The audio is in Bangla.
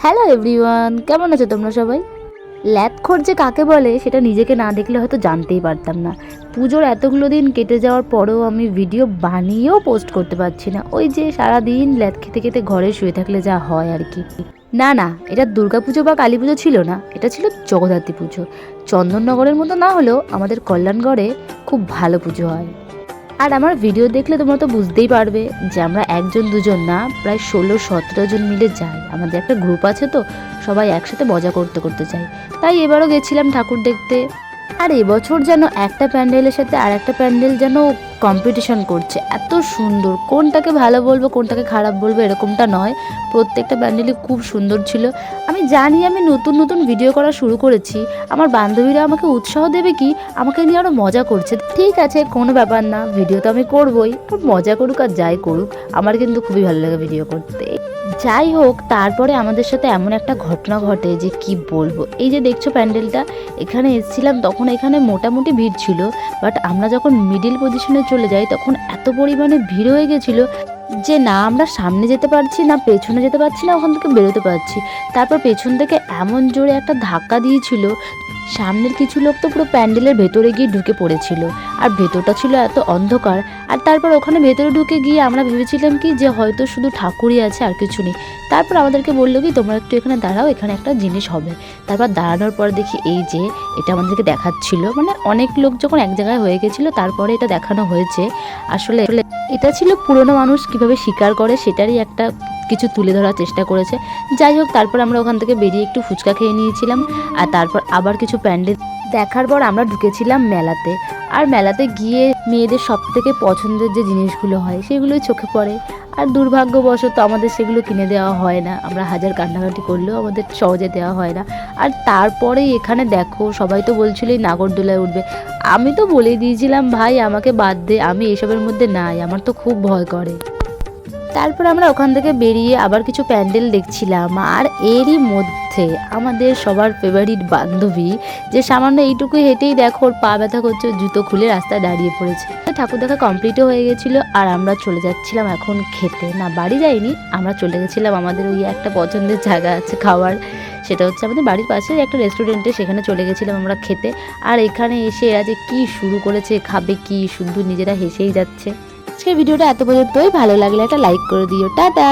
হ্যালো এভরিওয়ান, কেমন আছো তোমরা সবাই? ল্যাদখোর যে কাকে বলে সেটা নিজেকে না দেখলে হয়তো জানতেই পারতাম না। পুজোর এতগুলো দিন কেটে যাওয়ার পরেও আমি ভিডিও বানিয়েও পোস্ট করতে পারছি না। ওই যে সারাদিন ল্যাদ খেতে খেতে ঘরে শুয়ে থাকলে যা হয় আর কি। না না, এটা দুর্গাপুজো বা কালী পুজো ছিল না, এটা ছিল জগদ্ধাত্রী পুজো। চন্দননগরের মতো না হলেও আমাদের কল্যাণগড়ে খুব ভালো পুজো হয়। আর আমার ভিডিও দেখলে তোমরা তো বুঝতেই পারবে যে আমরা একজন দুজন না, প্রায় 16-17 জন মিলে যাই। আমাদের একটা গ্রুপ আছে, তো সবাই একসাথে মজা করতে করতে যাই। তাই এবারও গেছিলাম ঠাকুর দেখতে। আর এবছর যেন একটা প্যান্ডেলের সাথে আর একটা প্যান্ডেল যেন কম্পিটিশন করছে, এত সুন্দর। কোনটাকে ভালো বলবো কোনটাকে খারাপ বলবো এরকমটা নয়, প্রত্যেকটা প্যান্ডেলই খুব সুন্দর ছিল। আমি জানি আমি নতুন নতুন ভিডিও করা শুরু করেছি, আমার বান্ধবীরা আমাকে উৎসাহ দেবে কি আমাকে নিয়ে আরও মজা করছে। ঠিক আছে, কোনো ব্যাপার না, ভিডিও তো আমি করবই, মজা করুক আর যাই করুক, আমার কিন্তু খুবই ভালো লাগে ভিডিও করতে। যাই হোক, তারপরে আমাদের সাথে এমন একটা ঘটনা ঘটে যে কি বলবো। এই যে দেখছো প্যান্ডেলটা, এখানে এসেছিলাম তখন এখানে মোটামুটি ভিড় ছিল, বাট আমরা যখন মিডিল পজিশনে চলে যাই তখন এত পরিমাণে ভিড় হয়ে গেছিলো যে না আমরা সামনে যেতে পারছি না পেছনে যেতে পারছি না, ওখান থেকে বেরোতে পারছি। তারপর পেছন থেকে এমন জোরে একটা ধাক্কা দিয়েছিল, সামনের কিছু লোক তো পুরো প্যান্ডেলের ভেতরে গিয়ে ঢুকে পড়েছিল। আর ভেতরটা ছিল এত অন্ধকার। আর তারপর ওখানে ভেতরে ঢুকে গিয়ে আমরা ভেবেছিলাম কি যে হয়তো শুধু ঠাকুরই আছে আর কিছু নেই। তারপর আমাদেরকে বললো কি তোমরা একটু এখানে দাঁড়াও, এখানে একটা জিনিস হবে। তারপর দাঁড়ানোর পর দেখি এই যে এটা আমাদেরকে দেখাচ্ছিল, মানে অনেক লোক যখন এক জায়গায় হয়ে গেছিলো তারপরে এটা দেখানো হয়েছে। আসলে এটা ছিল পুরনো মানুষ কিভাবে শিকার করে সেটারই একটা কিছু তুলে ধরার চেষ্টা করেছে। যাই হোক, তারপর আমরা ওখান থেকে বেরিয়ে একটু ফুচকা খেয়ে নিয়েছিলাম। আর তারপর আবার কিছু প্যান্ডেল দেখার পর আমরা ঢুকেছিলাম মেলাতে। আর মেলাতে গিয়ে মেয়েদের সব থেকে পছন্দের যে জিনিসগুলো হয় সেগুলোই চোখে পড়ে। আর দুর্ভাগ্যবশত আমাদের সেগুলো কিনে দেওয়া হয় না, আমরা হাজার কান্নাকাটি করলেও আমাদের সহজে দেওয়া হয় না। আর তারপরেই এখানে দেখো সবাই তো বলছিল এই নাগরদোলায় উঠবে, আমি তো বলেই দিয়েছিলাম ভাই আমাকে বাদ দে, আমি এসবের মধ্যে নাই, আমার তো খুব ভয় করে। তারপর আমরা ওখান থেকে বেরিয়ে আবার কিছু প্যান্ডেল দেখছিলাম। আর এরই মধ্যে আমাদের সবার ফেভারিট বান্ধবী যে সামান্য এইটুকুই হেঁটেই দেখো ওর পা ব্যথা করছে, জুতো খুলে রাস্তায় দাঁড়িয়ে পড়েছে। ঠাকুর দেখা কমপ্লিটও হয়ে গেছিলো আর আমরা চলে যাচ্ছিলাম এখন খেতে। না বাড়ি যাইনি, আমরা চলে গেছিলাম আমাদের ওই একটা পছন্দের জায়গা আছে খাওয়ার, সেটা হচ্ছে আমাদের বাড়ির পাশে একটা রেস্টুরেন্টে, সেখানে চলে গেছিলাম আমরা খেতে। আর এখানে এসে এরা যে কী শুরু করেছে, খাবে কি, শুধু নিজেরা হেসেই যাচ্ছে। আজকের ভিডিওটা এত পর্যন্তই, ভালো লাগলে একটা লাইক করে দিও, টাটা।